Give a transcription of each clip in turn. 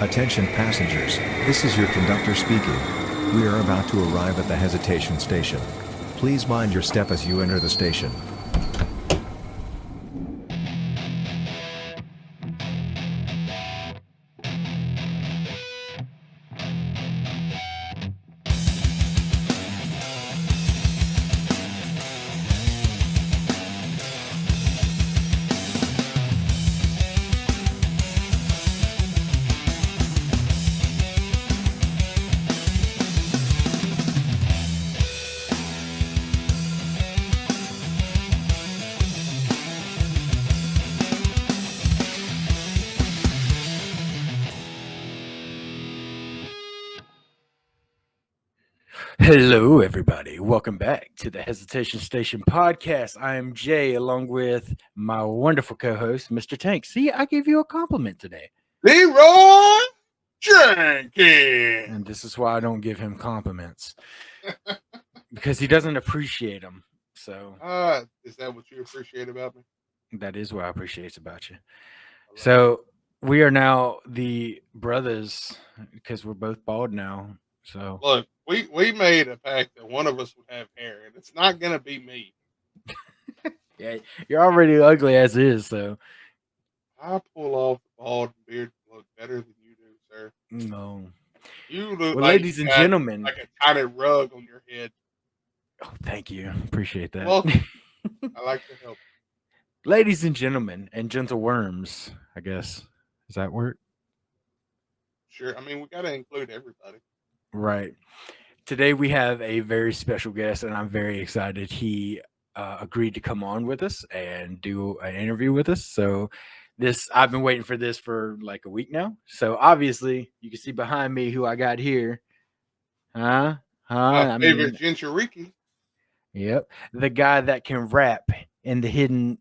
Attention passengers, this is your conductor speaking. We are about to arrive at the hesitation station. Please mind your step as you enter the station. Hello, everybody. Welcome back to the Hesitation Station podcast. I am Jay, along with my wonderful co-host, Mr. Tank. See, I gave you a compliment today. Leroy Jenkins. And this is why I don't give him compliments. Because he doesn't appreciate them. So Is that what you appreciate about me? that is what I appreciate about you. So we are now the brothers because we're both bald now. So look, we made a pact that one of us would have hair, and it's not gonna be me. yeah, you're already ugly as is. So I pull off the bald beard look better than you do, sir. no. You look Well, like ladies you and got gentlemen. like a tiny rug on your head. Oh, thank you. Appreciate that. Welcome. I like to help. Ladies and gentlemen, and gentle worms, I guess. Does that work? Sure. I mean, we got to include everybody. Right. Today we have a very special guest, and I'm very excited. He agreed to come on with us and do an interview with us. So I've been waiting for this for like a week now. So obviously, you can see behind me who I got here. My favorite Jinchuriki. Yep, the guy that can rap in the hidden.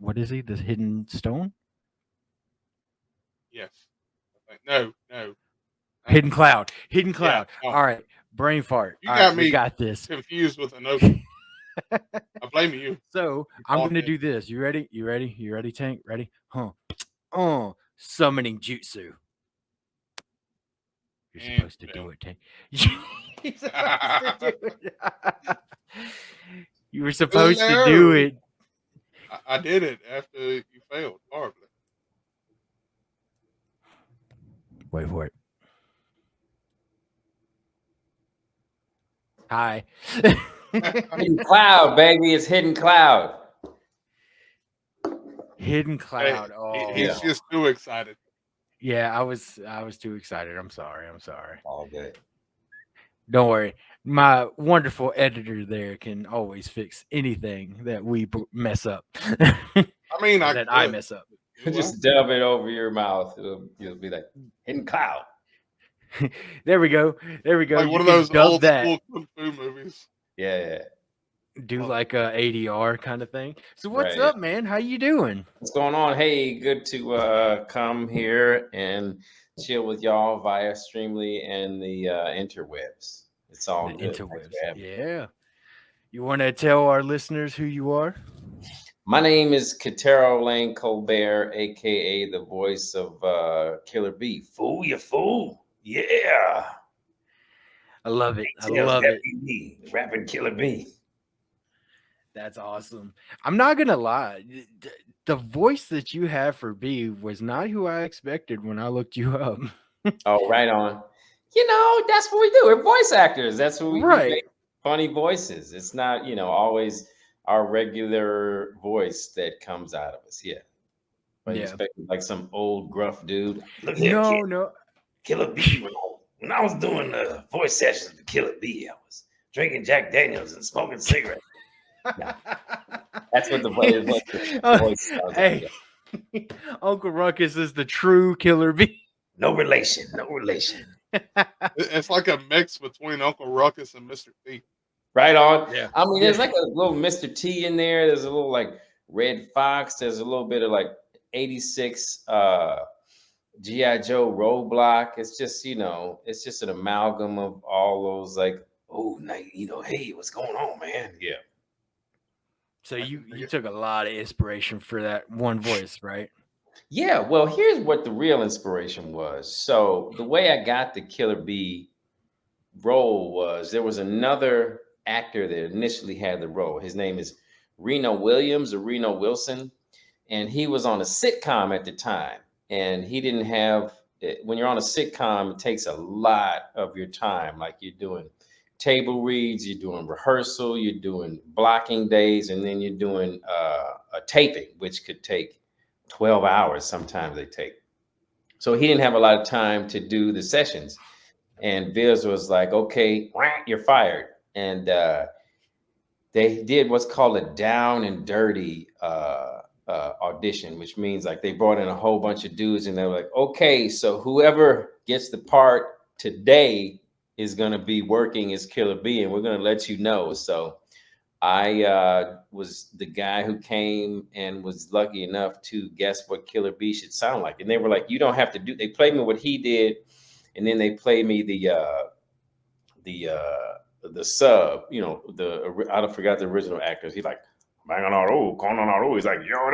What is he? The hidden stone? Yes. No. Hidden cloud. Hidden cloud. Yeah, All right. Brain fart. You All got right, me we got this. confused with an ocean. I blame you. So I'm gonna do this. You ready? You ready? You ready, Tank? Ready? Huh. Summoning jutsu. You're supposed to do it, Tank. You're supposed to do it. You were supposed to do it. I did it after you failed horribly. Wait for it. Hi. Hidden cloud, baby. It's hidden cloud. Hidden cloud. He's just too excited. Yeah, I was too excited. I'm sorry. All good. Don't worry. My wonderful editor there can always fix anything that we mess up. I mean, I mess up. Just dub it over your mouth. You'll be like hidden cloud. There we go. Like one of those old school kung fu movies. Yeah. Do like a ADR kind of thing. So what's up, man? How you doing? What's going on? Hey, good to come here and chill with y'all via Streamly and the interwebs. It's all good. Interwebs. Yeah. You want to tell our listeners who you are? My name is Catero Colbert, aka the voice of Killer B. Fool, you fool. Yeah. I love it. I love it. Me, rapping Killer B. That's awesome. I'm not going to lie. The voice that you have for B was not who I expected when I looked you up. Oh, right on. You know, that's what we do. We're voice actors. That's what we make funny voices. It's not, always our regular voice that comes out of us. Yeah. But you expect like some old gruff dude. Look here, no. Killer B. When I was doing the voice sessions for Killer B, I was drinking Jack Daniels and smoking cigarettes. No. That's what the voice sounds hey, like. Uncle Ruckus is the true Killer B. No relation. It's like a mix between Uncle Ruckus and Mr. T. Right on. Yeah. I mean, there's like a little Mr. T in there. There's a little like Red Fox. There's a little bit of like 86 G.I. Joe Roadblock. It's just, it's just an amalgam of all those like, oh, hey, what's going on, man? Yeah. So you took a lot of inspiration for that one voice, right? Yeah, well, here's what the real inspiration was. So the way I got the Killer Bee role was there was another actor that initially had the role. His name is Reno Williams or Reno Wilson, and he was on a sitcom at the time. And he didn't have when you're on a sitcom, it takes a lot of your time. Like you're doing table reads, you're doing rehearsal, you're doing blocking days, and then you're doing a taping, which could take 12 hours. Sometimes they take. So he didn't have a lot of time to do the sessions. And Biz was like, okay, you're fired. And they did what's called a down and dirty audition, which means like they brought in a whole bunch of dudes and they were like, okay, so whoever gets the part today is going to be working as Killer Bee, and we're going to let you know. So I was the guy who came and was lucky enough to guess what Killer Bee should sound like. And they were like, you don't have to do, they played me what he did. And then they played me the sub, you know, I forgot the original actors. He's like, bang on our calling on our he's like, yo,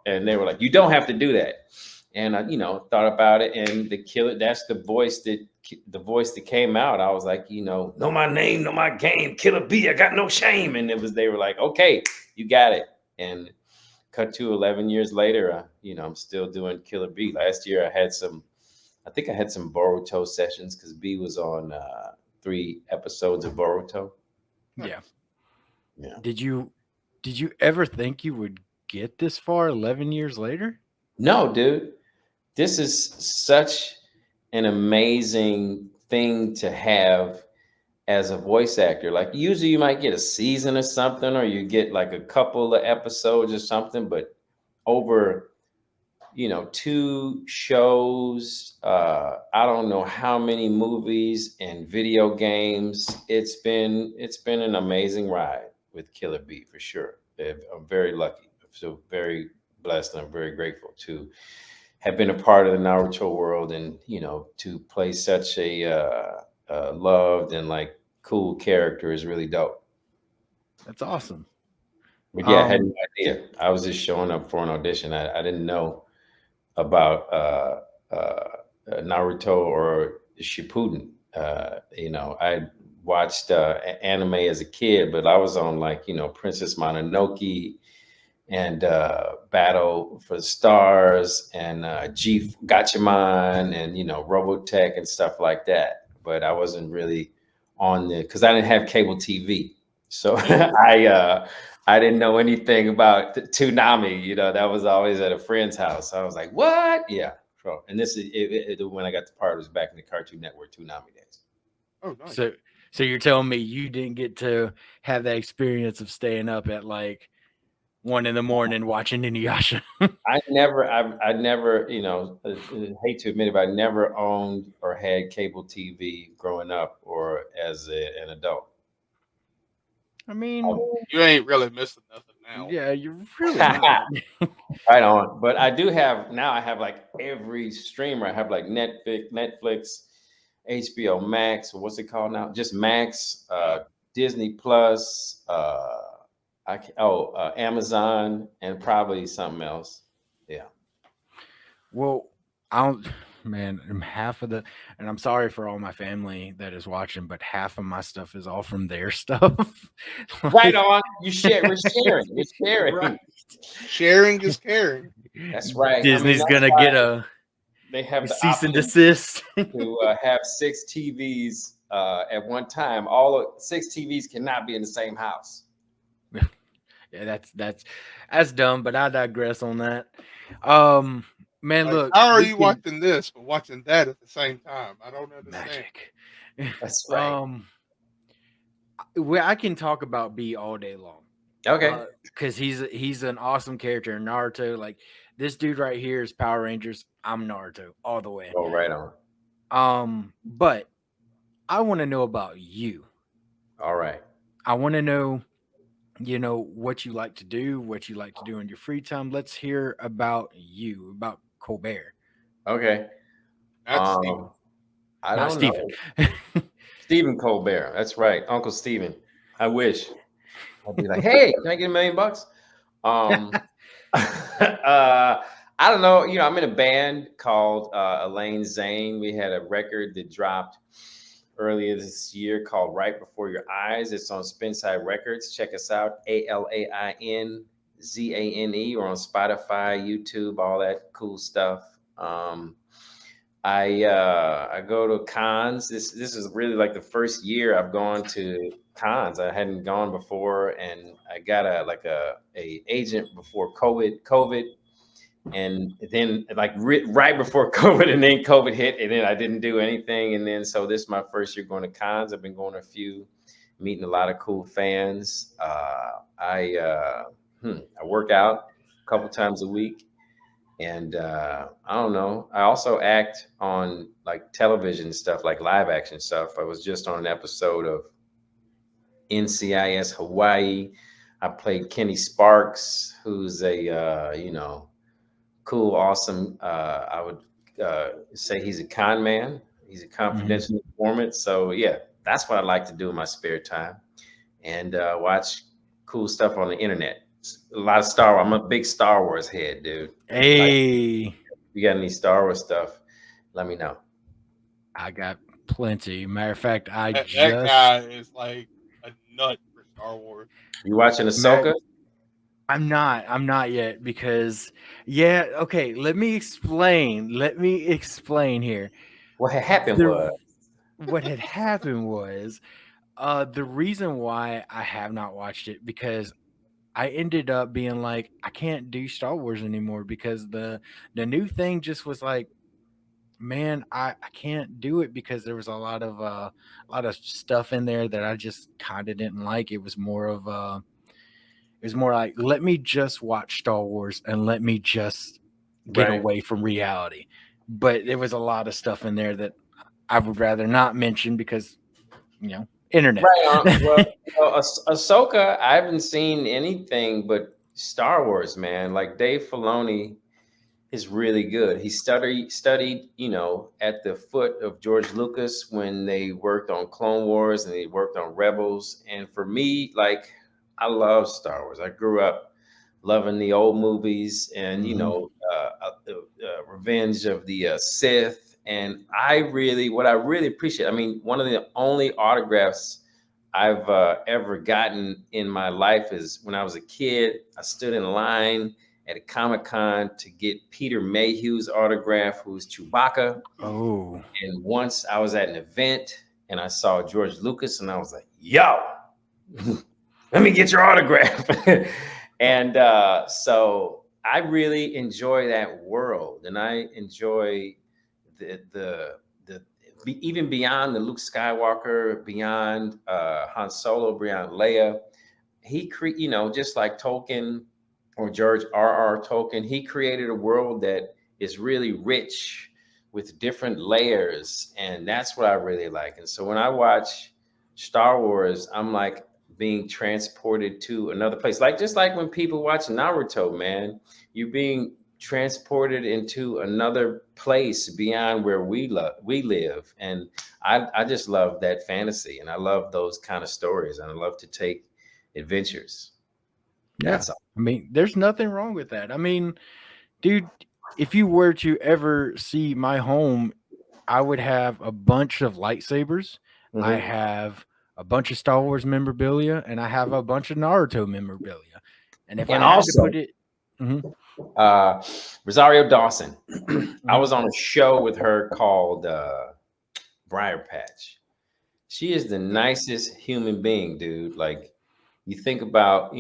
and they were like, you don't have to do that. And I, thought about it, and the Killer, that's the voice that came out. I was like, know my name, know my game, Killer Bee, I got no shame. And they were like, okay, you got it. And cut to 11 years later, I'm still doing Killer Bee. Last year I had some Boruto sessions because B was on 3 episodes of Boruto. Yeah. Yeah. Did you ever think you would get this far 11 years later? No, dude. This is such an amazing thing to have as a voice actor. Like usually you might get a season or something, or you get like a couple of episodes or something, but over 2 shows, I don't know how many movies and video games. It's been an amazing ride with Killer Bee for sure. I'm very lucky. I feel very blessed, and I'm very grateful to have been a part of the Naruto world, and to play such a loved and like cool character is really dope. That's awesome. But yeah, I had no idea. I was just showing up for an audition. I didn't know about Naruto or Shippuden. I watched anime as a kid, but I was on like Princess Mononoke and Battle for the Stars and G Gatchaman and Robotech and stuff like that. But I wasn't really on because I didn't have cable TV, so I didn't know anything about Toonami. That was always at a friend's house. I was like, what? Yeah. And this is when I got the part, it was back in the Cartoon Network Toonami days. Oh, nice. So you're telling me you didn't get to have that experience of staying up at like 1 a.m. watching Inuyasha? I never, I hate to admit it, but I never owned or had cable TV growing up or as an adult. I mean, you ain't really missing nothing now. Yeah, you're really not. Right on. But I do have now. I have like every streamer. I have like Netflix, HBO Max, or what's it called now? Just Max, Disney Plus, Amazon, and probably something else. Yeah. Well, half of and I'm sorry for all my family that is watching, but half of my stuff is all from their stuff. Right on. We're sharing. We're sharing. Right. Sharing is caring. That's right. Disney's gonna get they have the cease and desist to have 6 TVs at one time. 6 TVs cannot be in the same house. Yeah, that's dumb, but I digress on that. Man, Like, look. How are you watching this but watching that at the same time? I don't understand. Magic. That's right. I can talk about B all day long. Okay. Because he's an awesome character in Naruto. Like this dude right here is Power Rangers. I'm Naruto all the way. Oh, right on. But I want to know about you. All right. I want to know, what you like to do, what you like to do in your free time. Let's hear about you, about Colbert. Okay. That's Stephen. I don't know. Stephen Colbert. That's right. Uncle Stephen. I wish. I'd be like, hey, can I get $1 million? I don't know. You know, I'm in a band called Elaine Zane. We had a record that dropped earlier this year called Right Before Your Eyes. It's on Spinside Records. Check us out, ALAINZANE, or on Spotify, YouTube, all that cool stuff. I go to cons. This is really like the first year I've gone to cons. I hadn't gone before, and I got a agent before COVID, and then like right before COVID, and then COVID hit, and then I didn't do anything, and then so this is my first year going to cons. I've been going to a few, meeting a lot of cool fans. I work out a couple times a week. And I don't know. I also act on like television stuff, like live action stuff. I was just on an episode of NCIS Hawaii. I played Kenny Sparks, who's a cool, awesome. I would say he's a con man. He's a confidential informant. So yeah, that's what I like to do in my spare time, and watch cool stuff on the internet. A lot of Star Wars. I'm a big Star Wars head, dude. Hey, Like, you got any Star Wars stuff? Let me know. I got plenty. Matter of fact, That guy is like a nut for Star Wars. You watching Ahsoka? I'm not yet because okay, let me explain here. What had happened was what had happened was the reason why I have not watched it, because I ended up being like, I can't do Star Wars anymore because the new thing just was like, man, I can't do it because there was a lot of stuff in there that I just kind of didn't like. It was more like, let me just watch Star Wars and let me just get Right. away from reality. But there was a lot of stuff in there that I would rather not mention because, internet. right. Well, Ahsoka, I haven't seen anything but Star Wars, man. Like Dave Filoni is really good. He studied, at the foot of George Lucas when they worked on Clone Wars and they worked on Rebels. And for me, like, I love Star Wars. I grew up loving the old movies and, Revenge of the Sith. And what I really appreciate, I mean, one of the only autographs I've ever gotten in my life is when I was a kid. I stood in line at a Comic-Con to get Peter Mayhew's autograph, who's Chewbacca. Oh. And once I was at an event and I saw George Lucas, and I was like, yo, let me get your autograph. And so I really enjoy that world, and I enjoy the even beyond the Luke Skywalker, beyond Han Solo, beyond Leia. He just like Tolkien or George R.R. Tolkien, he created a world that is really rich with different layers, and that's what I really like. And so when I watch Star Wars, I'm like being transported to another place. Like just like when people watch Naruto, man, you're being transported into another place beyond where we live. And I just love that fantasy, and I love those kind of stories, and I love to take adventures. That's all. I mean, there's nothing wrong with that. I mean, dude, if you were to ever see my home, I would have a bunch of lightsabers. I have a bunch of Star Wars memorabilia, and I have a bunch of Naruto memorabilia. And if I had to put it, Rosario Dawson, I was on a show with her called Briar Patch. She is the nicest human being, dude. Like, you think about,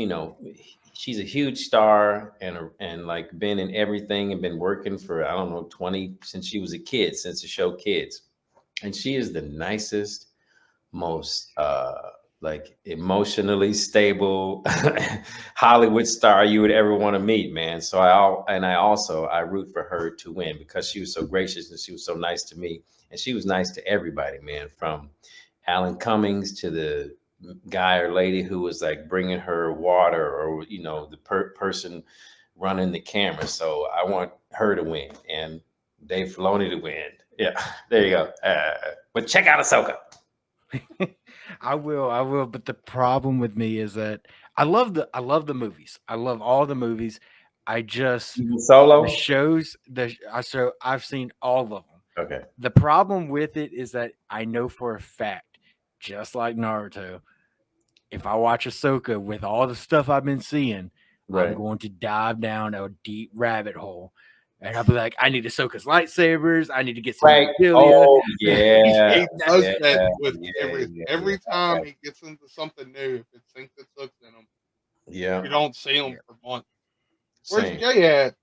she's a huge star and like been in everything and been working for, I don't know, 20 since she was a kid, since the show Kids. And she is the nicest, most like emotionally stable Hollywood star you would ever want to meet, man. So I root for her to win because she was so gracious and she was so nice to me, and she was nice to everybody, man, from Alan Cummings to the guy or lady who was like bringing her water, or the person running the camera. So I want her to win and Dave Filoni to win. Yeah, there you go. But check out Ahsoka. I will. But the problem with me is that I love the movies. I love all the movies. I just Even solo? the shows so I've seen all of them. Okay. The problem with it is that I know for a fact, just like Naruto, if I watch Ahsoka with all the stuff I've been seeing, I'm Right. going to dive down a deep rabbit hole. And I'll be like, I need Ahsoka's lightsabers. I need to get some Right. Delia. Oh, yeah. He does Yeah, that with yeah, yeah, every yeah. time he gets into something new. If it thinks it hooks in him, Yeah. you don't see him for months. Where's Same. Jay at?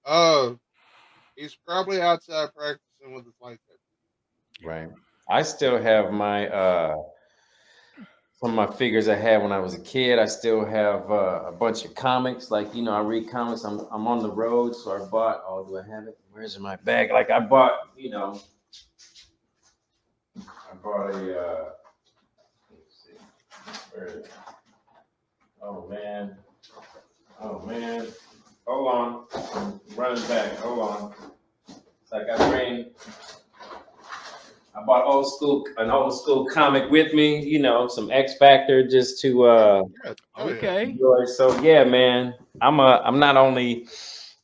He's probably outside practicing with his lightsaber. Right. I still have my some of my figures I had when I was a kid. I still have a bunch of comics. Like, I read comics. I'm on the road, so I bought. Oh, do I have it? Where's in my bag? Like I bought. I bought a. Let's see. Where is it? Oh man. Hold on. I'm running back. Hold on. It's like I bought an old school comic with me, some X Factor just to Yeah. Oh, Okay. enjoy. So yeah, man, I'm not only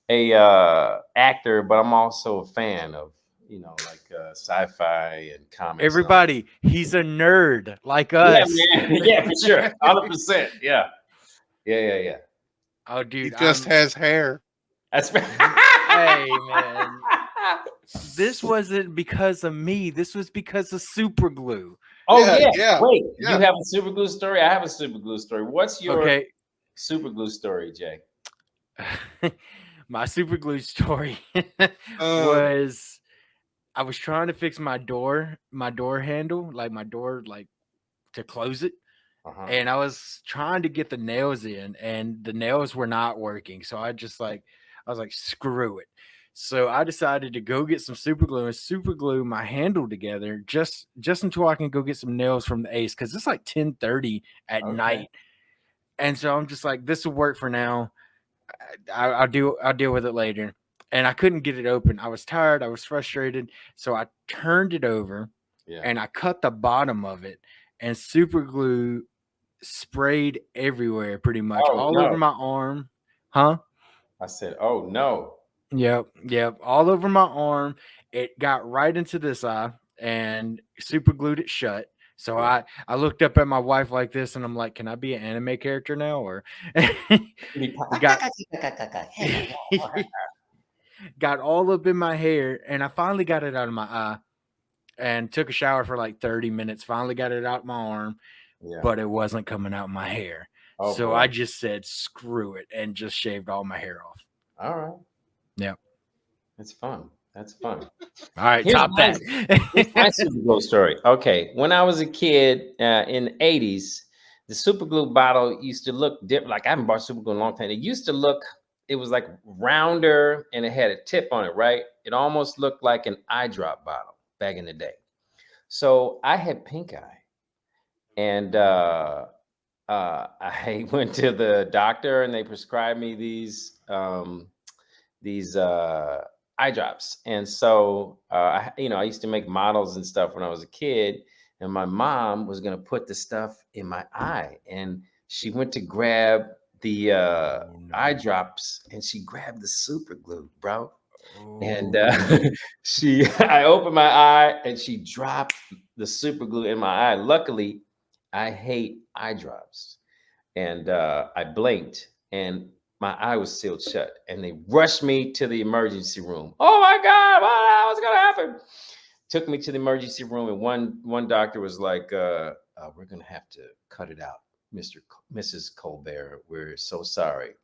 a actor, but I'm also a fan of like sci-fi and comics. Everybody, he's a nerd like Yeah, us. man. Yeah, for sure. 100%. Yeah. Oh, He dude, just has hair. That's Hey, man. This wasn't because of me. This was because of super glue. Oh Yeah, yeah. yeah, Wait, yeah. you have a super glue story? I have a super glue story. What's your Okay. super glue story, Jay? My super glue story was I was trying to fix my door handle, like my door, like to close it. Uh-huh. And I was trying to get the nails in, and the nails were not working. So I was like, screw it. So I decided to go get some super glue and super glue my handle together just until I can go get some nails from the Ace, because it's like 10:30 at Okay. night. And so I'm just like, this will work for now. I'll deal with it later. And I couldn't get it open. I was tired. I was frustrated. So I turned it over and I cut the bottom of it, and super glue sprayed everywhere, pretty much Oh all no. over my arm. Huh? I said, oh no. Yep. All over my arm. It got right into this eye and super glued it shut. So I looked up at my wife like this, and I'm like, can I be an anime character now? Or got all up in my hair, and I finally got it out of my eye and took a shower for like 30 minutes. Finally got it out my arm, but it wasn't coming out my hair. Oh, so boy. I just said, screw it, and just shaved all my hair off. All right. Yep. That's fun. All right, Here's top that. Here's my super glue story. Okay, when I was a kid in the 80s, the super glue bottle used to look different. Like I haven't bought super glue in a long time. It was like rounder and it had a tip on it, right? It almost looked like an eye drop bottle back in the day. So I had pink eye, and I went to the doctor and they prescribed me these eye drops. And so I used to make models and stuff when I was a kid, and my mom was going to put the stuff in my eye, and she went to grab the eye drops, and she grabbed the super glue, bro. And I opened my eye and she dropped the super glue in my eye. Luckily, I hate eye drops, and I blinked and my eye was sealed shut, and they rushed me to the emergency room. Oh my God, what's gonna happen? Took me to the emergency room, and one doctor was like, we're gonna have to cut it out, Mrs. Colbert. We're so sorry.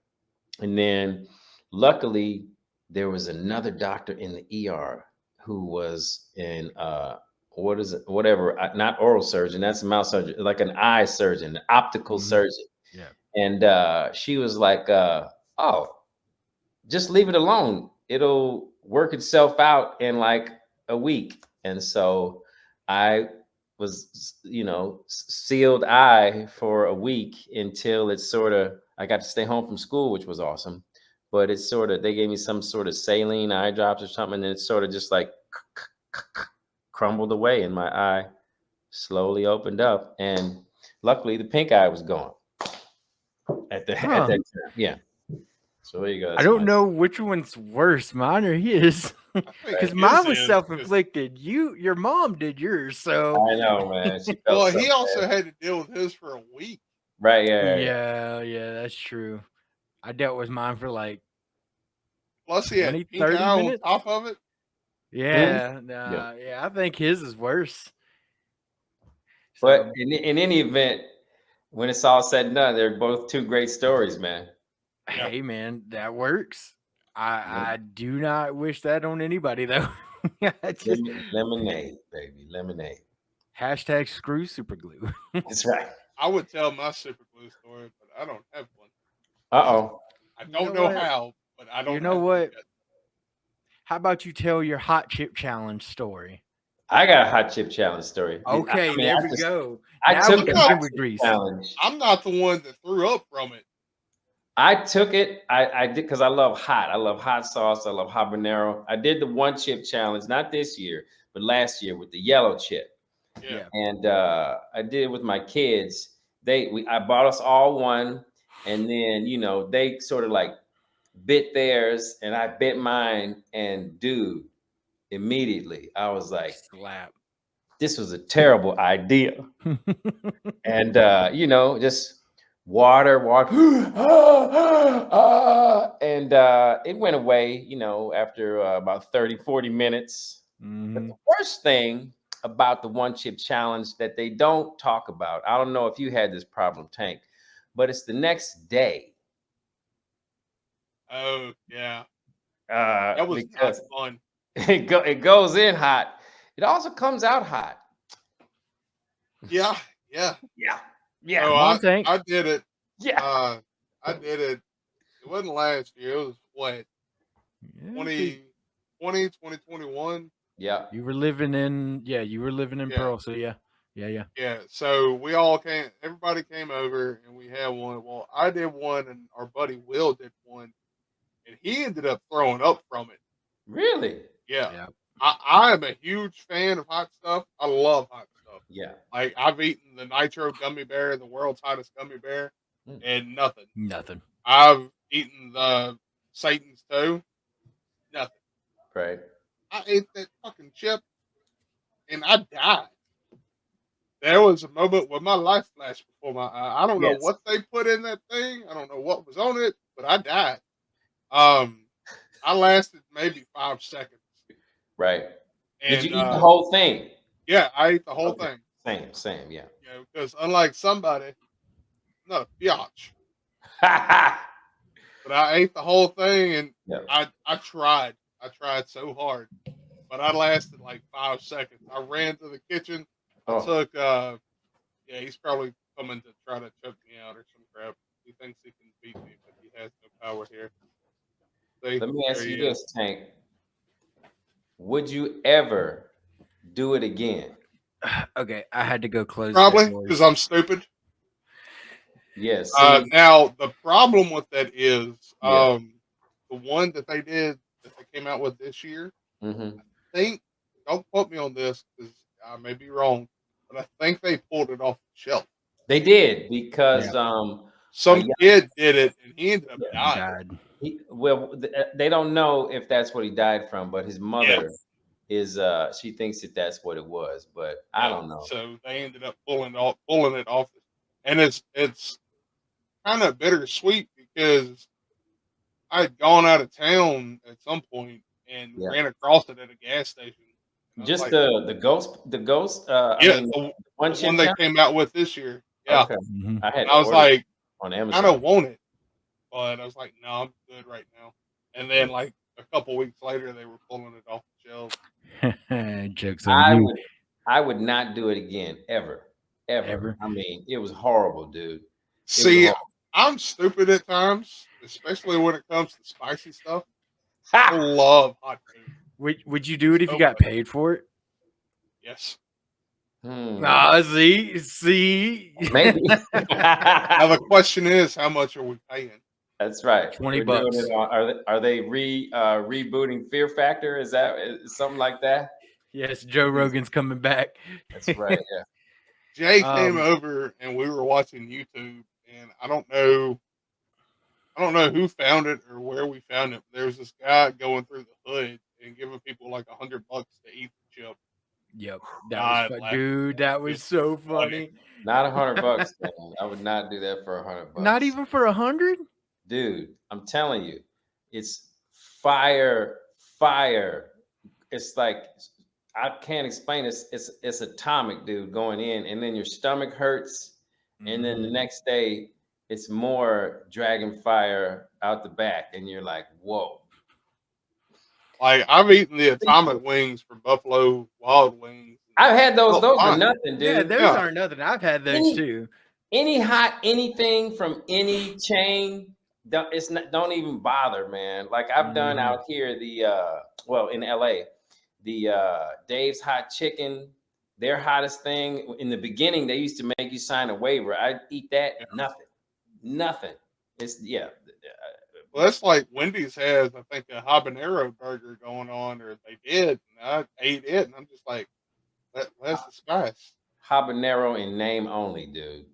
And then luckily there was another doctor in the ER who was in not oral surgeon, that's a mouth surgeon, like an eye surgeon, an optical surgeon. Yeah. And she was like, oh, just leave it alone. It'll work itself out in like a week. And so I was, sealed eye for a week until I got to stay home from school, which was awesome. But they gave me some sort of saline eye drops or something. And then it sort of just like crumbled away, and my eye slowly opened up. And luckily the pink eye was gone at that time. Yeah. So there you go. I That's don't my- know which one's worse, mine or his. I think Because his mine was is, 'cause- self-inflicted. Your mom did yours, so I know, man. She felt Well, so he also bad. had to deal with his for a week. Right, yeah. yeah, that's true. I dealt with mine for like Plus, he had 20, pink 30 eye on minutes. top of it. Yeah, yeah, I think his is worse. But So, in any event, when it's all said and done, they're both two great stories, man. Yeah. hey man, that works. I do not wish that on anybody though. I just, Lemonade, baby, lemonade. hashtag screw super glue. That's right. I would tell my super glue story, but I don't have one. Uh-oh. I You don't know know what? how, but I don't You know have one what? yet. How about you tell your hot chip challenge story? I got a hot chip challenge story. Okay, I mean, there I we just- go. I Now took we the can hot give with chip grease. challenge. I'm not the one that threw up from it. I took it. I did because I love hot. I love hot sauce. I love habanero. I did the one chip challenge, not this year, but last year with the yellow chip. Yeah. And I did it with my kids. I bought us all one, and then they sort of like bit theirs, and I bit mine, and dude, immediately I was like, Slap. this was a terrible idea. And just water, and it went away, after about 30, 40 minutes. But the worst thing about the one chip challenge that they don't talk about, I don't know if you had this problem, Tank, but it's the next day. Oh, yeah. That was not Because fun. it goes in hot. It also comes out hot. Yeah. Yeah. Yeah. So Come on, Tank. I did it. Yeah. I did it. It wasn't last year. It was what? Yeah, 2020, 2021. Yeah. you were living in Yeah. Pearl, so yeah. Yeah. So everybody came over and we had one. Well, I did one and our buddy Will did one. And he ended up throwing up from it. Really? Yeah. Yeah. I am a huge fan of hot stuff. I love hot stuff. Yeah. Like I've eaten the Nitro gummy bear, the world's hottest gummy bear, and nothing. Nothing. I've eaten the Satan's toe, nothing. Right. I ate that fucking chip and I died. There was a moment where my life flashed before my eye. I don't know Yes. what they put in that thing. I don't know what was on it, but I died. I lasted maybe 5 seconds. Right. And, Did you eat the whole thing? Yeah, I ate the whole Okay. thing. Same, yeah. You know, because unlike somebody, I'm not a biatch, but I ate the whole thing, and Yeah. I tried. I tried so hard, but I lasted like 5 seconds. I ran to the kitchen. I took. He's probably coming to try to choke me out or some crap. He thinks he can beat me, but he has no power here. See, Let me ask there you he is. this, Tank. Would you ever do it again? Okay, I had to go close. Probably that noise. because I'm stupid. Yes. Now the problem with that is Yeah. the one that they came out with this year. Mm-hmm. I think, don't quote me on this because I may be wrong, but I think they pulled it off the shelf. They did because Some kid did it and he ended up dying. died. They don't know if that's what he died from, but his mother is she thinks that that's what it was, but I don't know. So they ended up pulling it off, and it's kind of bittersweet because I had gone out of town at some point and ran across it at a gas station. Just like, the ghost. The one they came out with this year. Yeah, okay. Mhm. I was like, on I Amazon. don't want it, but I was like, no, I'm good right now. And then like a couple weeks later, they were pulling it off the shelves. Jokes on you. I would not do it again ever. I mean, it was horrible, dude. See, I'm stupid at times, especially when it comes to spicy stuff. I love hot food. Would you do it if you got paid for it? Yes. See. Maybe. Now the question is, how much are we paying? That's right. $20. Are they rebooting Fear Factor? Is something like that? Yes, Joe Rogan's coming back. That's right. Yeah. Jay came over and we were watching YouTube, and I don't know I don't know who found it or where we found it. There was this guy going through the hood and giving people like $100 to eat the chip. Yep, that was God, fun, laughed. dude. That was It's so funny. funny. Not $100, man. I would not do that for $100. Not even for 100. Dude, I'm telling you, it's fire. It's like I can't explain it. It's atomic, dude, going in, and then your stomach hurts, and then the next day it's more dragon fire out the back, and you're like, whoa. Like I've eaten the atomic wings from Buffalo Wild Wings. I've had those. Oh, Those are fine. nothing, dude. Yeah, those Yeah. aren't nothing. I've had those too. Any hot anything from any chain, don't even bother, man. Like I've done out here in LA, the Dave's Hot Chicken, their hottest thing. In the beginning, they used to make you sign a waiver. I'd eat that, nothing. It's Well, that's like Wendy's has, I think, a habanero burger going on, or they did. And I ate it, and I'm just like, that's the spice. habanero in name only, dude.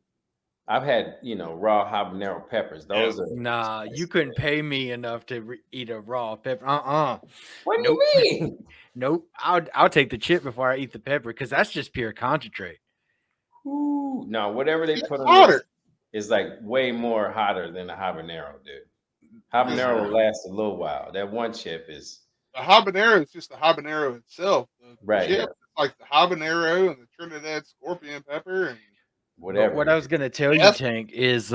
I've had, raw habanero peppers. Those are Nah, you couldn't pay me enough to eat a raw pepper. What do Nope. you mean? Nope. I'll take the chip before I eat the pepper because that's just pure concentrate. Ooh, no, whatever they put on Hotter. it is like way more hotter than a habanero, dude. Habanero will last a little while. That one chip is The habanero is just the habanero itself. The right. chip is like the habanero and the Trinidad scorpion pepper and Whatever. But what I was gonna tell you, Tank, is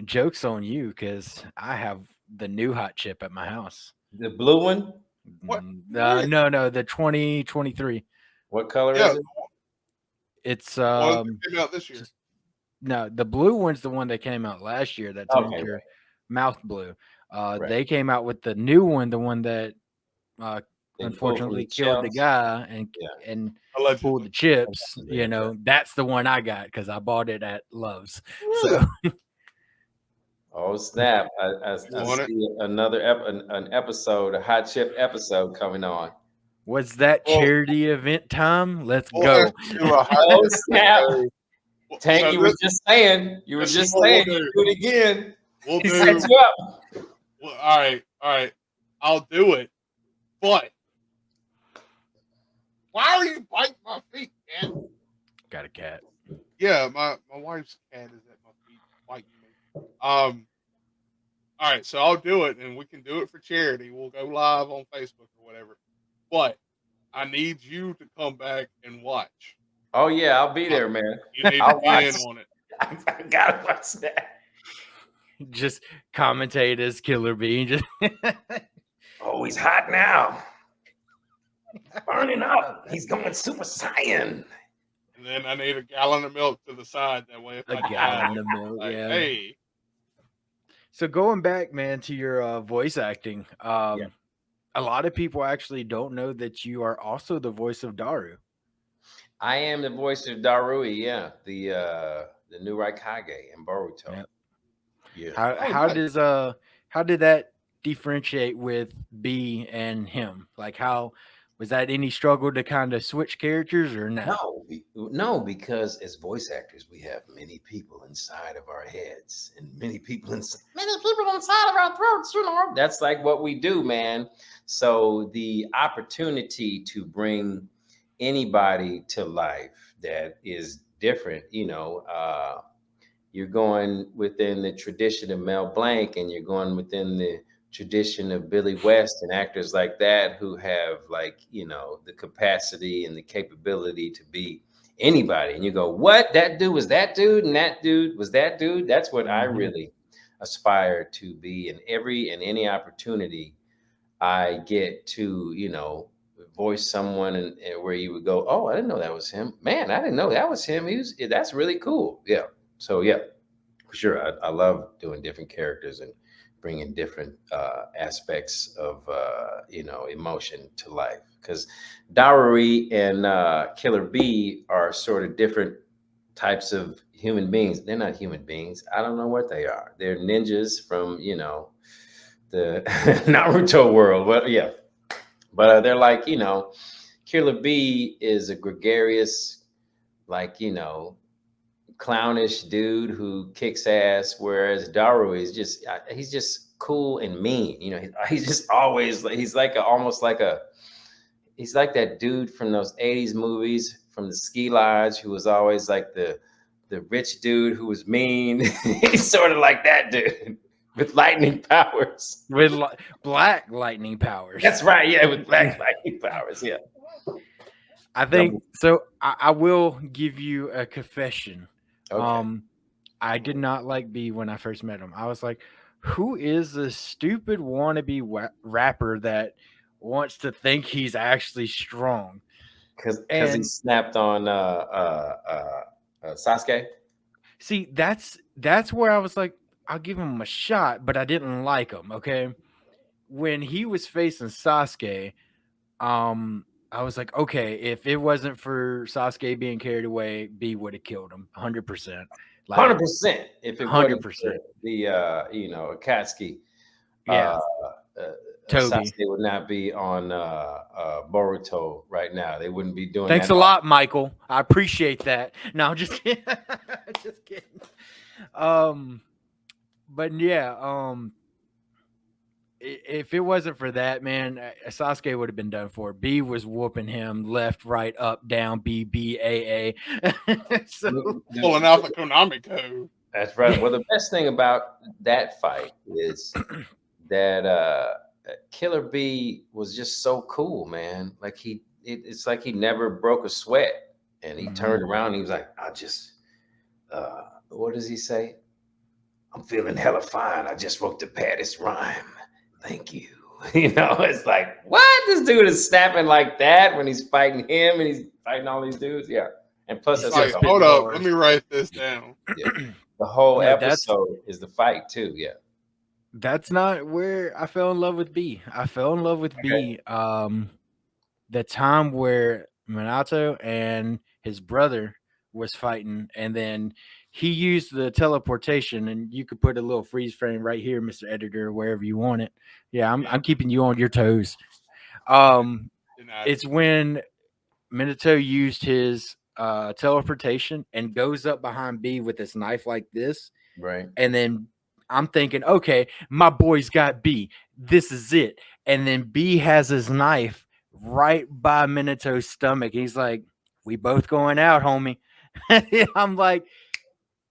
jokes on you because I have the new hot chip at my house. The blue one? What? No, the 2023. What color is it? It's one that came out this year. No, the blue one's the one that came out last year. That turned your mouth blue. They came out with the new one, the one that unfortunately killed the guy and pulled the chips. That's the one I got because I bought it at Love's. So. Oh snap! I see an episode, a hot chip episode coming on. Was that charity event time? Let's go. Oh snap! Tank, so you were just saying. You do it again. We'll he set you up. Well, all right. I'll do it. But why are you biting my feet, man? Got a cat. Yeah, my wife's cat is at my feet biting me. All right, so I'll do it, and we can do it for charity. We'll go live on Facebook or whatever. But I need you to come back and watch. Oh yeah, I'll be there, man. You need to be in on it. I gotta watch that. Just commentate as Killer Bee. Just oh, he's hot now. Burning up. He's going Super Saiyan. And then I need a gallon of milk to the side. That way, if a gallon of milk, like, yeah. Hey. So going back, man, to your voice acting, a lot of people actually don't know that you are also the voice of Daru. I am the voice of Darui, the new Raikage in Boruto. Yep. Yeah. How did that differentiate with B and him? Like, how was that any struggle to kind of switch characters or no? No, because as voice actors, we have many people inside of our heads and many people inside of our throats. That's like what we do, man. So the opportunity to bring anybody to life that is different, you're going within the tradition of Mel Blanc and you're going within the tradition of Billy West and actors like that who have the capacity and the capability to be anybody. And you go, what? That dude was that dude and that dude was that dude. That's what I really aspire to be. In any opportunity I get to, voice someone and where you would go, oh, I didn't know that was him. Man, I didn't know that was him. That's really cool. Yeah. So yeah, for sure. I love doing different characters and bringing different aspects of, emotion to life. Because Darui and Killer Bee are sort of different types of human beings. They're not human beings. I don't know what they are. They're ninjas from, the Naruto world. But yeah. But they're like, Killer Bee is a gregarious, clownish dude who kicks ass, whereas Daru is just he's just cool and mean. You know, he's just always he's like almost like he's like that dude from those 80s movies from the Ski Lodge who was always like the rich dude who was mean. He's sort of like that dude with lightning powers. With black lightning powers. That's right. Yeah, with black lightning powers. Yeah. I think so. I will give you a confession. Okay. I did not like B when I first met him. I was like, who is this stupid wannabe rapper that wants to think he's actually strong? Because he snapped on Sasuke. See, that's where I was like, I'll give him a shot, but I didn't like him. Okay, when he was facing Sasuke, I was like, okay, if it wasn't for Sasuke being carried away, B would have killed him 100%. 100%. If it 100%. wasn't the Akatsuki, yeah, Toby Sasuke would not be on Boruto right now. They wouldn't be doing. Thanks that. a lot, Michael. I appreciate that. No, I'm just kidding. Just kidding. But yeah, if it wasn't for that, man, Sasuke would have been done for. B was whooping him left, right, up, down, B, B, A, A. So, pulling out the Konami code. That's right. Well, the best thing about that fight is that Killer B was just so cool, man. Like it's like he never broke a sweat, and he turned around and he was like, "I just, what does he say? I'm feeling hella fine. I just wrote the baddest rhyme. Thank you." You know, it's like, what? This dude is snapping like that when he's fighting him and he's fighting all these dudes. Yeah. And plus, it's like, hold up, let me write this down. Yeah. The whole episode is the fight too. Yeah. That's not where I fell in love with B. I fell in love with B. The time where Minato and his brother was fighting, and then he used the teleportation, and you could put a little freeze frame right here, Mr. Editor, wherever you want it. Yeah, I'm keeping you on your toes. It's when Minato used his teleportation and goes up behind B with his knife like this. Right. And then I'm thinking, okay, my boy's got B. This is it. And then B has his knife right by Minato's stomach. He's like, we both going out, homie. I'm like,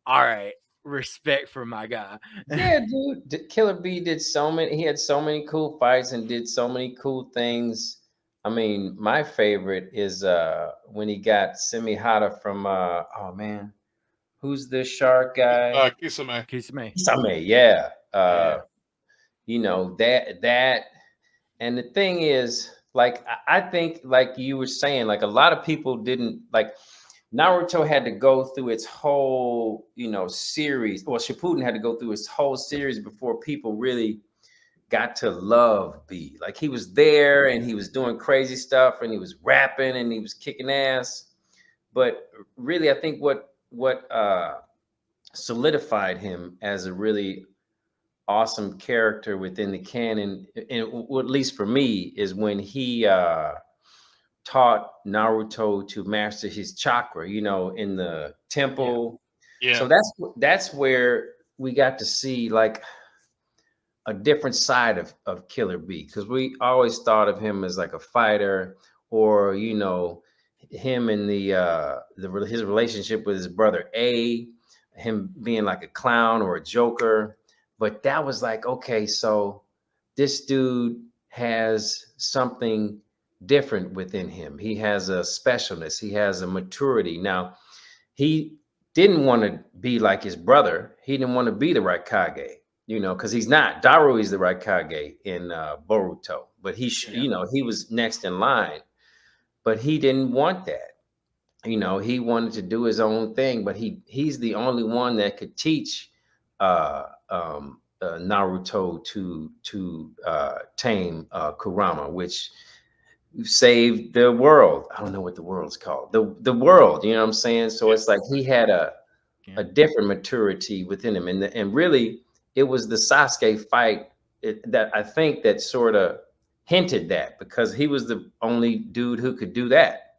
all right, respect for my guy. Yeah, dude. Killer B did he had so many cool fights and did so many cool things. I mean, my favorite is when he got Semihata from oh man, who's the shark guy? Kisame. Yeah. You know, that and the thing is, like, I think, like you were saying, like a lot of people didn't like Naruto had to go through its whole, series. Well, Shippuden had to go through its whole series before people really got to love B. Like, he was there and he was doing crazy stuff and he was rapping and he was kicking ass. But really, I think what solidified him as a really awesome character within the canon, and at least for me, is when he taught Naruto to master his chakra, in the temple. Yeah. So that's where we got to see like a different side of Killer B, because we always thought of him as like a fighter, or him and his relationship with his brother A, him being like a clown or a joker. But that was like, okay, so this dude has something different within him. He has a specialness. He has a maturity. Now, he didn't want to be like his brother. He didn't want to be the Raikage, because he's not. Daru is the Raikage in Boruto, but he was next in line. But he didn't want that. He wanted to do his own thing, but he's the only one that could teach Naruto to tame Kurama, which saved the world. I don't know what the world's called. The world, you know what I'm saying? So it's like he had a different maturity within him, and really it was the Sasuke fight that I think that sort of hinted that, because he was the only dude who could do that.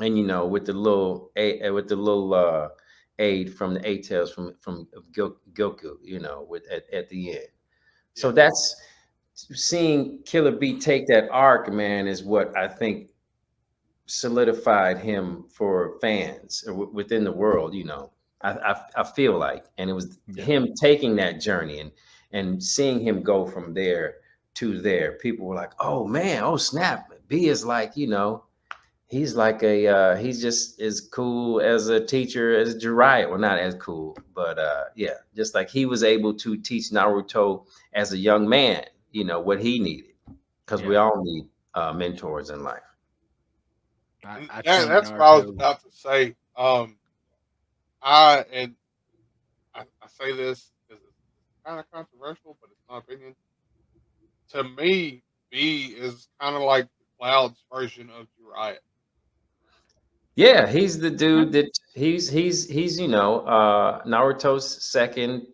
And with the little aid from the eight tails from Goku, you know, at the end. So that's seeing Killer B take that arc, man, is what I think solidified him for fans within the world, you know. I feel like, and it was him taking that journey and seeing him go from there to there. People were like, "Oh man, oh snap!" B is like, you know, he's like he's just as cool as a teacher as Jiraiya. Well, not as cool, but yeah, just like he was able to teach Naruto as a young man, you know, what he needed, because we all need mentors in life. That's what I was about to say. I say this because it's kind of controversial, but it's my opinion. To me, B is kind of like the Cloud's version of Jiraiya. Yeah, he's the dude that he's you know, Naruto's second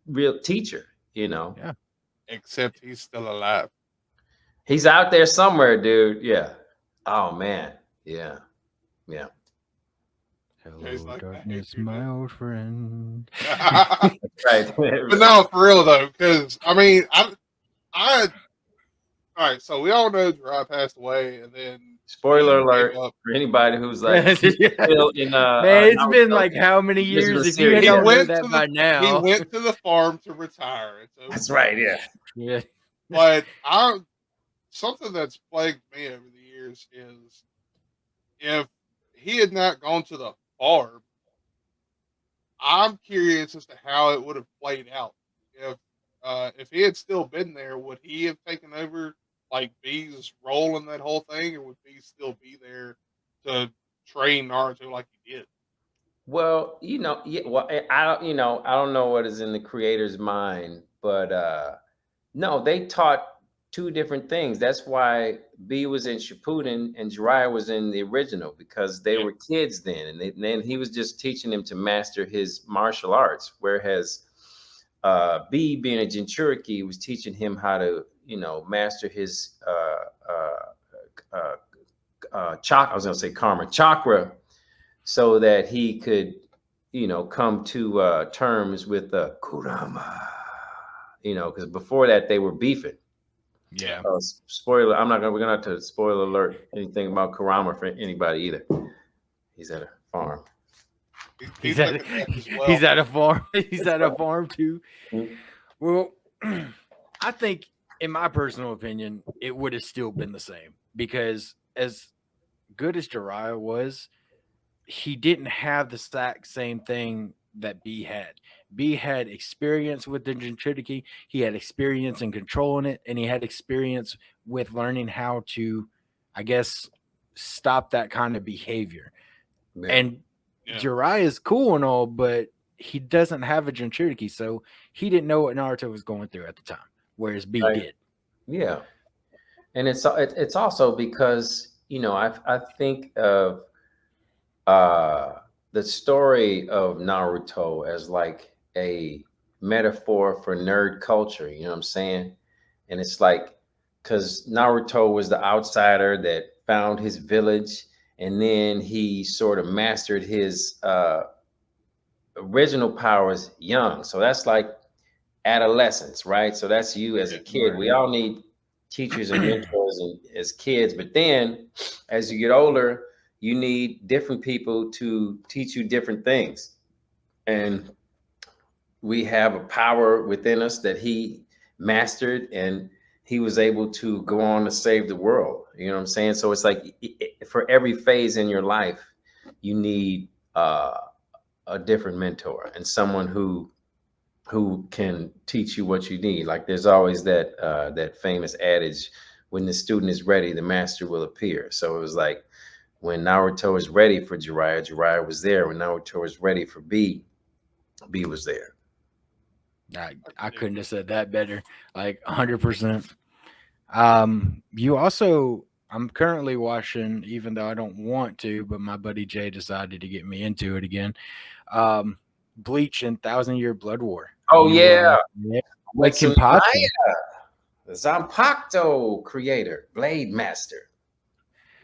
real teacher, you know. Yeah. Except he's still alive. He's out there somewhere, dude. Yeah. Oh man. Yeah. Yeah. Hello, like darkness, my old friend. Right. But no, for real though, because I mean, all right. So we all know Jiraiya passed away, and then spoiler alert for anybody who's like still in. Man, it's been like how many years? If you don't know that by now, he went to the farm to retire. Okay. That's right. Yeah. Yeah. But something that's plagued me over the years is if he had not gone to the farm, I'm curious as to how it would have played out. If he had still been there, would he have taken over like B's role in that whole thing, or would B still be there to train Naruto like he did? Well, you know, I don't know what is in the creator's mind, but no, they taught two different things. That's why B was in Shippuden and Jiraiya was in the original, because they were kids then, and then he was just teaching them to master his martial arts, whereas B, being a Jinchuriki, was teaching him how to, you know, master his chakra. I was going to say karma chakra, so that he could, you know, come to terms with Kurama. You know, because before that they were beefing. Yeah. Spoiler. We're gonna have to spoiler alert anything about Kurama for anybody either. He's at a farm. He's at a farm. He's at a farm too. Mm-hmm. Well, I think, in my personal opinion, it would have still been the same, because as good as Jiraiya was, he didn't have the exact same thing that B had. B had experience with the Jinchuriki. He had experience in controlling it, and he had experience with learning how to, I guess, stop that kind of behavior. Yeah. And Jiraiya is cool and all, but he doesn't have a Jinchuriki, so he didn't know what Naruto was going through at the time, whereas B did. Yeah, and it's also because, you know, I think of the story of Naruto as like a metaphor for nerd culture, you know what I'm saying? And it's like, because Naruto was the outsider that found his village, and then he sort of mastered his original powers young. So that's like adolescence, right? So that's you as a kid. We all need teachers and mentors as kids, but then as you get older, you need different people to teach you different things. And we have a power within us that he mastered, and he was able to go on to save the world. You know what I'm saying? So it's like, for every phase in your life, you need a different mentor and someone who can teach you what you need. Like there's always that famous adage, when the student is ready, the master will appear. So it was like, when Naruto was ready for Jiraiya, Jiraiya was there. When Naruto was ready for B, B was there. I couldn't have said that better. Like 100%. You also, I'm currently watching, even though I don't want to, but my buddy Jay decided to get me into it again. Bleach and 1,000-Year Blood War. Oh yeah. Like Kenpachi. The Zanpakuto creator, Blade Master.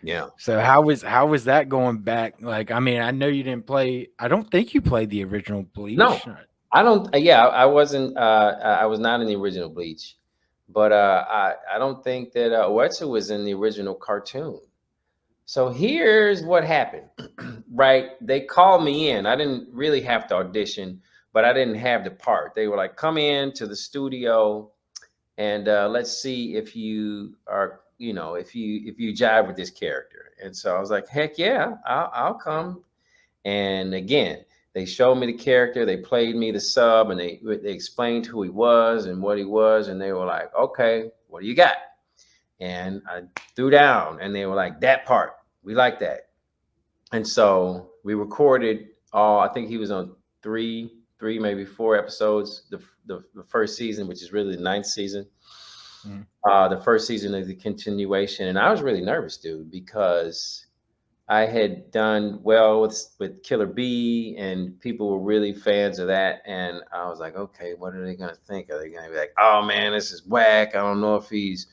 Yeah. So how was that going back? Like, I mean, I know you didn't play. I don't think you played the original No, Bleach. I don't. Yeah, I wasn't. I was not in the original Bleach, but I don't think that Uetsu was in the original cartoon. So here's what happened. Right, they called me in. I didn't really have to audition, but I didn't have the part. They were like, "Come in to the studio, and let's see if you are, if you jive with this character." And so I was like, "Heck yeah, I'll come." And again, they showed me the character, they played me the sub, and they explained who he was and what he was, and they were like, "Okay, what do you got?" And I threw down, and they were like, "That part, we like that." And so we recorded all. I think he was on three, maybe four episodes. The first season, which is really the ninth season. Mhm. The first season of the continuation, and I was really nervous, dude, because I had done well with Killer B, and people were really fans of that. And I was like, okay, what are they gonna think? Are they gonna be like, oh man, this is whack? I don't know if he's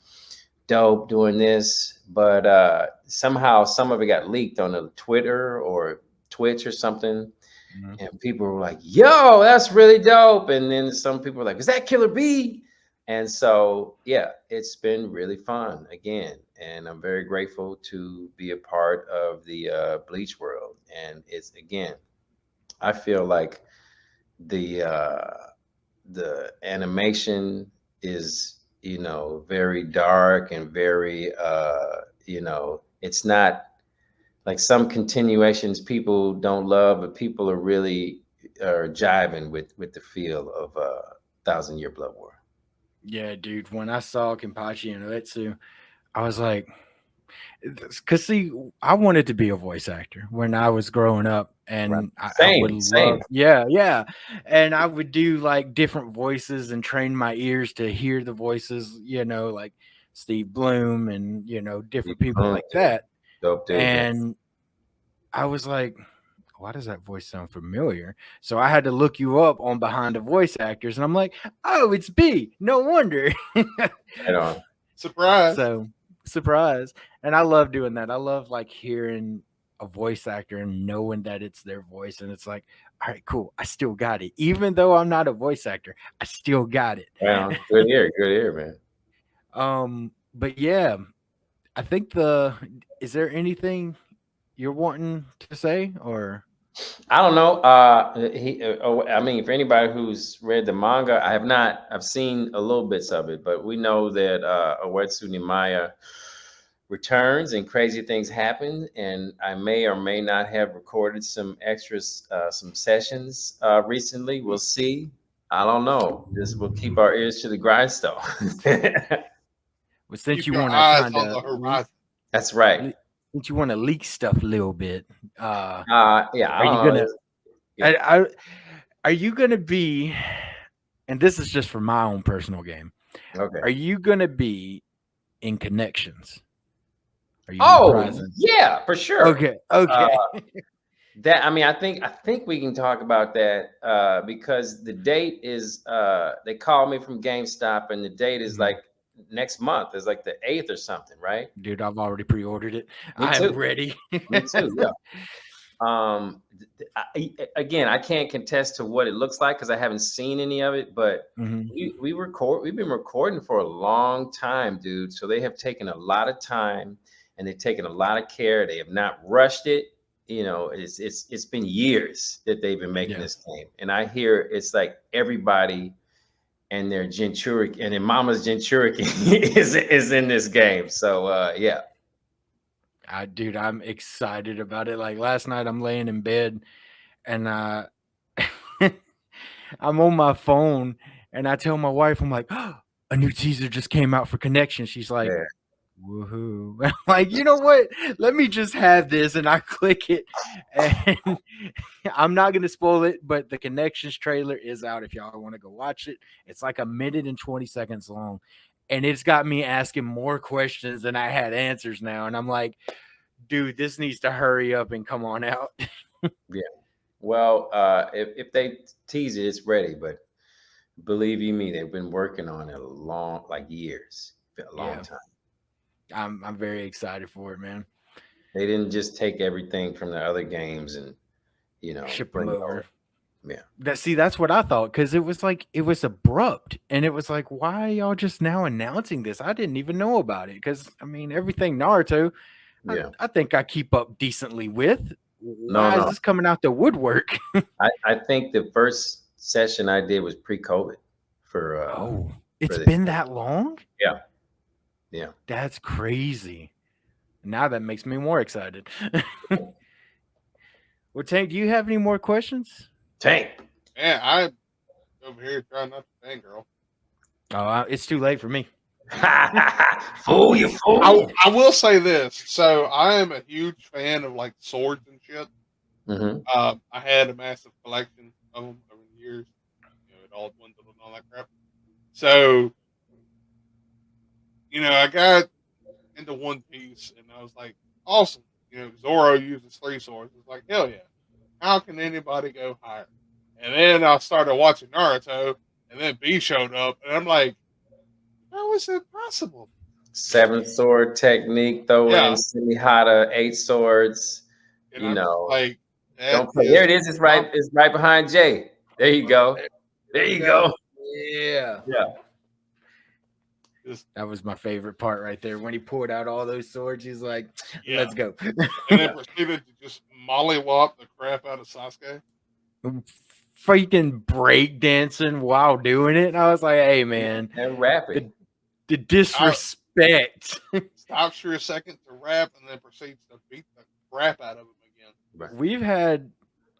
dope doing this. But somehow some of it got leaked on the Twitter or Twitch or something. Mhm. And people were like, yo, that's really dope. And then some people were like, is that Killer B? And so, yeah, it's been really fun again. And I'm very grateful to be a part of the Bleach world. And it's, again, I feel like the animation is, very dark and very, it's not like some continuations people don't love, but people are really are jiving with the feel of Thousand Year Blood War. Yeah, dude. When I saw Kenpachi and Uetsu, I was like, because see, I wanted to be a voice actor when I was growing up, Right. and I would Same. love, yeah, and I would do like different voices and train my ears to hear the voices, like Steve Bloom and different people like that. Dope dude, man. And I was like, why does that voice sound familiar? So I had to look you up on Behind the Voice Actors, and I'm like, oh, it's B. No wonder. Right on. Surprise. So surprise. And I love doing that. I love like hearing a voice actor and knowing that it's their voice. And it's like, all right, cool. I still got it. Even though I'm not a voice actor, I still got it. Right on. Good ear, man. But yeah, I think is there anything you're wanting to say or I don't know. I mean, for anybody who's read the manga, I have not. I've seen a little bits of it, but we know that Uetsu Nimaya returns and crazy things happen. And I may or may not have recorded some extras, some sessions recently. We'll see. I don't know. This will keep our ears to the grindstone. well, since Keep you your want to eyes kind on the of horizon. That's right. since you want to leak stuff a little bit, Yeah. are you gonna Yeah. are you gonna be, and this is just for my own personal game, Okay. are you gonna be in Connections? Are you Oh reprising? yeah, for sure. Okay. I mean, I think we can talk about that because the date is they called me from GameStop and the date is Mhm. like next month. It's like the 8th or something, right? Dude, I've already pre-ordered it. Me I am too. ready. Me too. Yeah. Again, I can't contest to what it looks like because I haven't seen any of it, but Mhm. we've been recording for a long time, dude. So they have taken a lot of time and they've taken a lot of care. They have not rushed it. It's been years that they've been making Yeah. this game. And I hear it's like everybody and their Jinchuriki and their mama's Jinchuriki is in this game. So yeah. Dude, I'm excited about it. Like last night I'm laying in bed and I'm on my phone and I tell my wife, I'm like, oh, a new teaser just came out for Connection. She's like, Yeah. woohoo. I'm like, you know what? Let me just have this. And I click it. And I'm not going to spoil it, but the Connections trailer is out if y'all want to go watch it. It's like 1 minute and 20 seconds long. And it's got me asking more questions than I had answers now. And I'm like, dude, this needs to hurry up and come on out. Yeah. Well, if they tease it, it's ready. But believe you me, they've been working on it like years, a long Yeah. time. I'm very excited for it, man. They didn't just take everything from the other games and ship bring them it over. Yeah. That's what I thought, because it was abrupt, and it was like, why are y'all just now announcing this? I didn't even know about it, because I mean, everything Naruto, Yeah. I think I keep up decently with. No, Why is no. this coming out the woodwork? I think the first session I did was pre-COVID for Oh, it's for this. been that long? Yeah. Yeah. That's crazy. Now that makes me more excited. Well, Tank, do you have any more questions? Tank. Man, I over here trying not to fangirl. Oh, it's too late for me. Fool, you fool. I will say this. So I am a huge fan of like swords and shit. Mm-hmm. I had a massive collection of them over the years. It all dwindled and all that crap. So, I got into One Piece and I was like, awesome. Zoro uses 3 swords. It's like, hell yeah. How can anybody go higher? And then I started watching Naruto, and then B showed up, and I'm like, how is it possible? 7-sword technique, throw in Semihata, 8 swords. And I'm just like, Don't play. There it is. It's right behind Jay. There you go. There you go. Yeah. Yeah. That was my favorite part right there. When he pulled out all those swords, he's like, let's go. And then proceeded to just mollywop the crap out of Sasuke. Freaking break dancing while doing it. And I was like, hey, man. And rapping. The disrespect. Stops for a second to rap and then proceeds to beat the crap out of him again. Right. We've had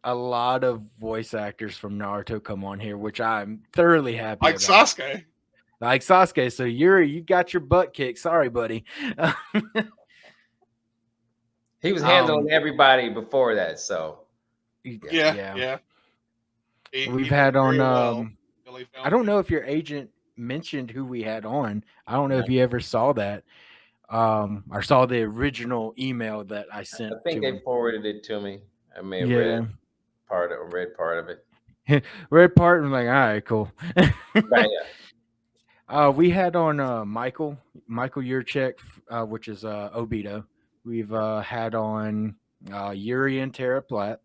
a lot of voice actors from Naruto come on here, which I'm thoroughly happy like about. Sasuke. Like Sasuke. So you got your butt kicked. Sorry, buddy. He was handling everybody before that, so yeah. We've had on I don't know if your agent mentioned who we had on. I don't know if you ever saw that. Or saw the original email that I sent. I think they forwarded it to me. I may have read part of it. Read part and like, all right, cool. Right, yeah. We had on Michael Yurchek, which is Obito. We've had on Yuri and Tara Platt.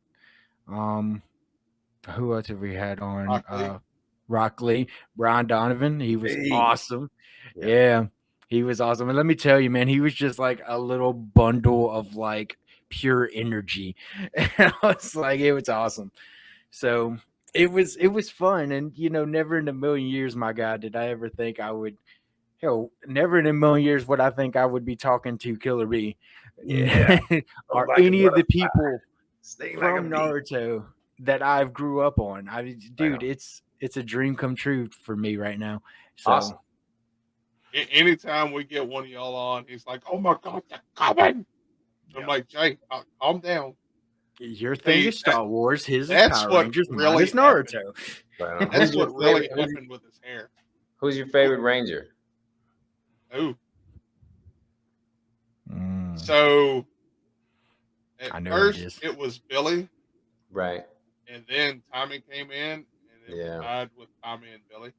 Who else have we had on? Rock Lee, Brian Donovan. He was awesome. Yeah, he was awesome. And let me tell you, man, he was just like a little bundle of like pure energy. And I was like, it was awesome. So it was fun. And never in a million years, my God, did I ever think I would. Never in a million years would I think I would be talking to Killer B. Yeah. Or like any of the people from like Naruto that I've grew up on. Dude, it's a dream come true for me right now. So awesome. Anytime we get one of y'all on, he's like, "Oh my God, they're coming!" I'm like, Jay, calm down. Your thing is Star Wars, his is that's Power what Rangers, really mine is Naruto. Right. That's what really happened with his hair. Who's your favorite Ranger? Ooh. So at first it was Billy, right? And then Tommy came in, and it tied with Tommy and Billy.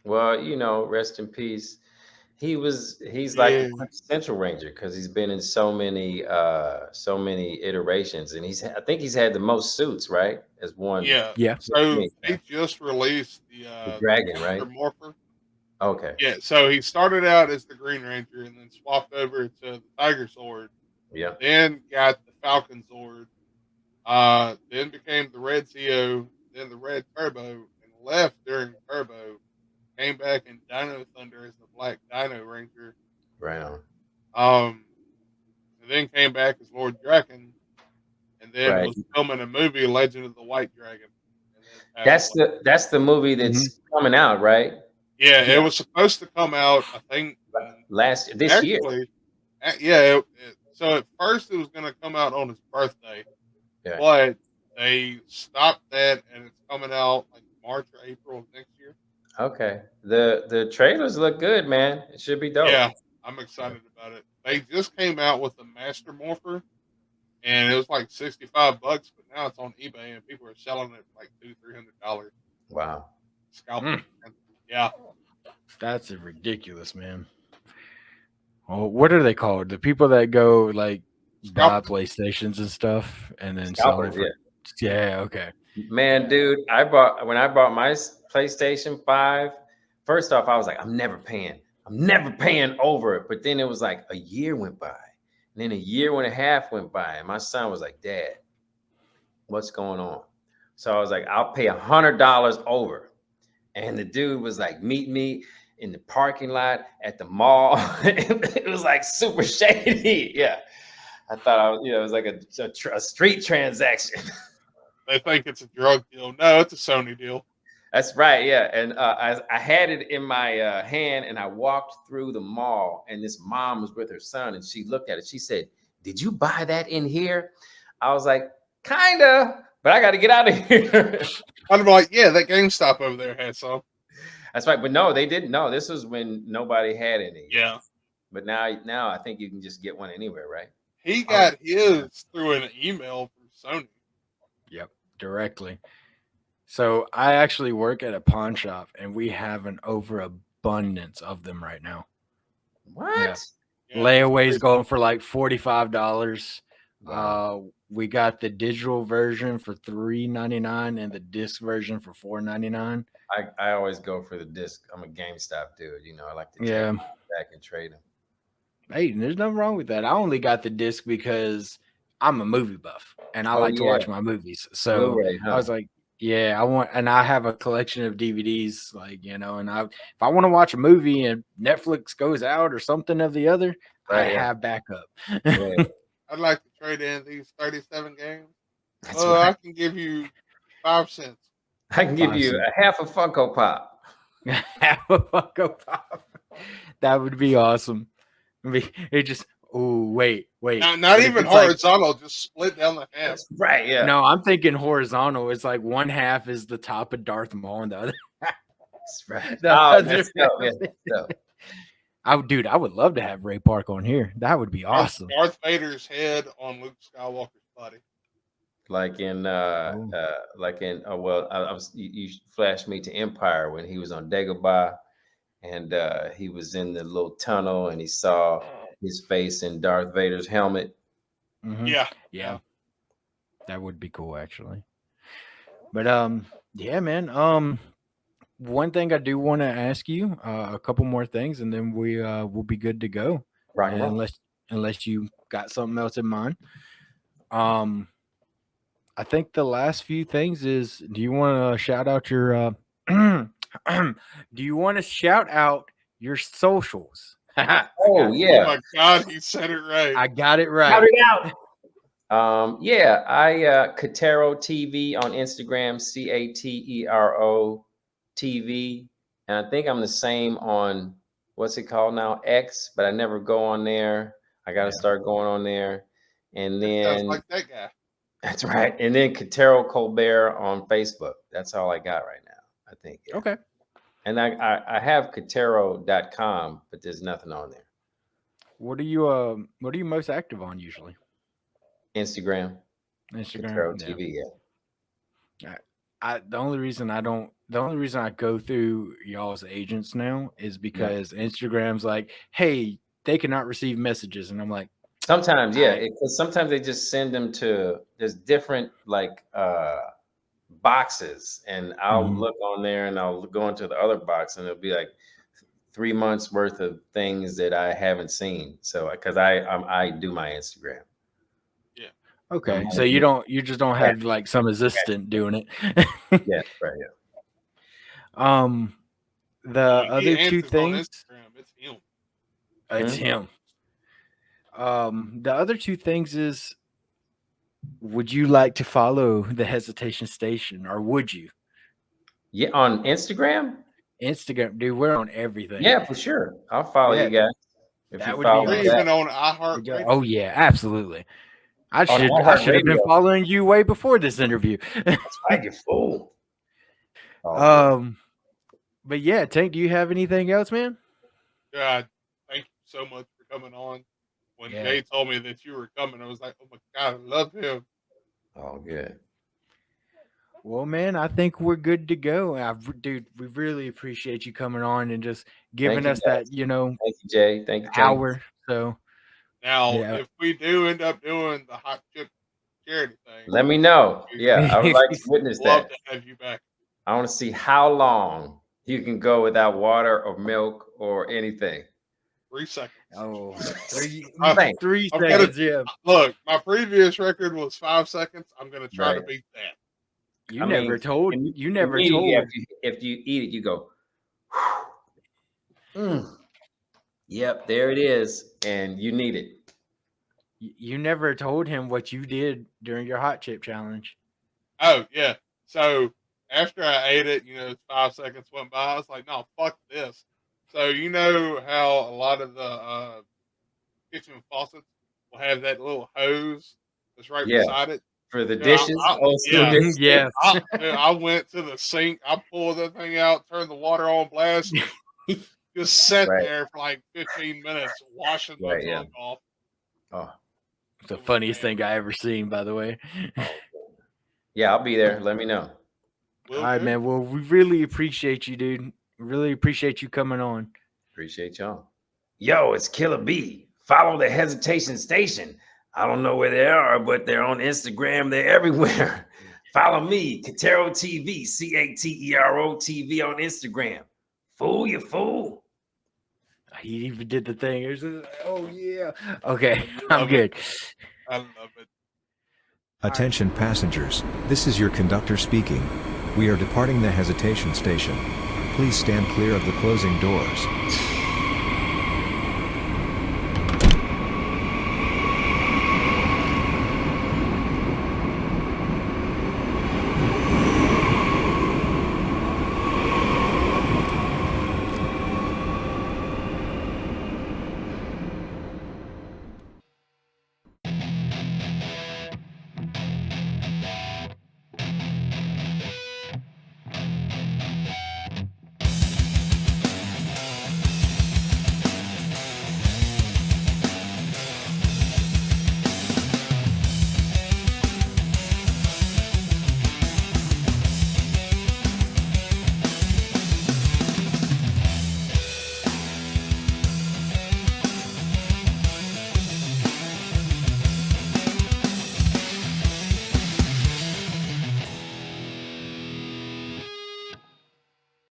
Well, rest in peace. He's like the quintessential Ranger because he's been in so many iterations, and I think he's had the most suits, right? As one. Yeah. So they just released the Dragon, right? Morpher. Okay. Yeah. So he started out as the Green Ranger, and then swapped over to the Tiger Sword. Yeah. Then got the Falcon Sword. Then became the Red Zeo, then the Red Turbo, and left during Turbo. Came back in Dino Thunder as the Black Dino Ranger. Right on. And then came back as Lord Draken, and then was filming a movie, Legend of the White Dragon. That's the movie that's coming out, right? Yeah, it was supposed to come out, I think, this year. Yeah. So at first it was going to come out on his birthday, but they stopped that, and it's coming out like March or April of next year. Okay. The trailers look good, man. It should be dope. Yeah, I'm excited about it. They just came out with the Master Morpher, and it was like $65, but now it's on eBay, and people are selling it for like $200-$300. Wow. Scalping. Yeah. That's ridiculous, man. Oh, what are they called? The people that go like buy PlayStations and stuff, and then sell them Scalpers, for. Yeah. Okay. Man, dude, when I bought my PlayStation 5, first off, I was like, I'm never paying over it. But then it was like a year went by, and then a year and a half went by, and my son was like, Dad, what's going on? So I was like, I'll pay $100 over. And the dude was like, meet me in the parking lot at the mall. It was like super shady. Yeah. I thought it was like a street transaction. They think it's a drug deal. No, it's a Sony deal. That's right. Yeah. And I had it in my hand, and I walked through the mall, and this mom was with her son, and she looked at it. She said, did you buy that in here? I was like, kinda, but I got to get out of here. I'd be like, yeah, that GameStop over there had some. That's right. But no, they didn't. No, this was when nobody had any. Yeah. But now I think you can just get one anywhere, right? He got his through an email from Sony. Yep, directly. So I actually work at a pawn shop, and we have an overabundance of them right now. What? Yeah. Yeah, Layaways going for like $45. Wow. We got the digital version for $3.99 and the disc version for $4.99. I always go for the disc. I'm a GameStop dude. I like to take Yeah. them back and trade them. Hey, there's nothing wrong with that. I only got the disc because I'm a movie buff and I like to watch my movies. So Blu-ray, huh? I was like, yeah, I have a collection of DVDs, and if I want to watch a movie and Netflix goes out or something of the other, I have backup. Right. I'd like to trade in these 37 games. That's I right. can give you 5 cents. I can give you a half a Funko Pop. Half a Funko Pop. That would be awesome. It just wait. Not even horizontal, just split down the half. Right, yeah. No, I'm thinking horizontal. It's like one half is the top of Darth Maul and the other That's right. that's dope. I would love to have Ray Park on here. That would be awesome. Darth Vader's head on Luke Skywalker's body. You flashed me to Empire when he was on Dagobah, and he was in the little tunnel, and he saw his face in Darth Vader's helmet. Mm-hmm. Yeah. That would be cool, actually. But yeah, man. One thing I do want to ask you, a couple more things, and then we'll be good to go. Right. Unless you got something else in mind. I think the last few things is, do you want to shout out your do you want to shout out your socials? Oh yeah. Oh my God, he said it right. I got it right. Shout it out. I Catero TV on Instagram, Catero TV, and I think I'm the same on what's it called now, X, but I never go on there. I got to start going on there, and then sounds like that guy. That's right. And then Catero Colbert on Facebook. That's all I got right now, I think. Yeah. Okay. And I have Catero.com, but there's nothing on there. What are you most active on usually? Instagram. Catero TV, yeah. The only reason I go through y'all's agents now is because Instagram's like, hey, they cannot receive messages, and I'm like, sometimes, because sometimes they just send them to there's different boxes, and I'll look on there, and I'll go into the other box, and it'll be like 3 months worth of things that I haven't seen. So because I do my Instagram. Yeah. Okay. So you just don't have like some assistant doing it. Yeah. Right. Yeah. The other two things. It's him. It's him. The other two things is, would you like to follow the Hesitation Station, or would you? Yeah, on Instagram? Instagram, dude, we're on everything. Yeah, for sure. I'll follow you guys. If that would be awesome. We're even on iHeartRadio. Oh yeah, absolutely. I should have been following you way before this interview. That's right, you fool. But yeah, Tank, do you have anything else, man? God, thank you so much for coming on. When Jay told me that you were coming, I was like, oh my God, I love him. Oh, good. Well, man, I think we're good to go. Dude, we really appreciate you coming on and just giving us that, Thank you, Jay. Thank you, hour. So Now, Yeah. if we do end up doing the hot chip charity thing, Let me know. Yeah, I would like to witness love that. to have you back. I want to see how long you can go without water or milk or anything. 3 seconds. Oh, I- 3 I'm gonna- seconds. Yeah. Look, my previous record was 5 seconds. I'm gonna try to Right. beat that. You I never mean, told. You never immediately told. if you eat it, you go. Yep, there it is, and you need it. You never told him what you did during your hot chip challenge. Oh yeah. So after I ate it, 5 seconds went by. I was like, no, fuck this. So you know how a lot of the kitchen faucets will have that little hose that's right Yeah. beside it. For the Yeah, dishes, old school yeah. dishes. Yeah. I went to the sink. I pulled that thing out, turned the water on blast, just sat Right. there for like 15 minutes washing my Right, yeah. tongue off. Oh, It's the funniest thing I ever seen, by the way. yeah, I'll be there. Let me know. Will All right, do. man. Well, we really appreciate you, dude. Really appreciate you coming on. Appreciate y'all. Yo, it's Killer B. Follow the Hesitation Station. I don't know where they are, but they're on Instagram. They're everywhere. Follow me, Catero TV, Catero TV on Instagram. Fool, you fool. He even did the thing. It was just, oh yeah. Okay, I I'm love good. I love it. Attention passengers, this is your conductor speaking. We are departing the hesitation station. Please stand clear of the closing doors.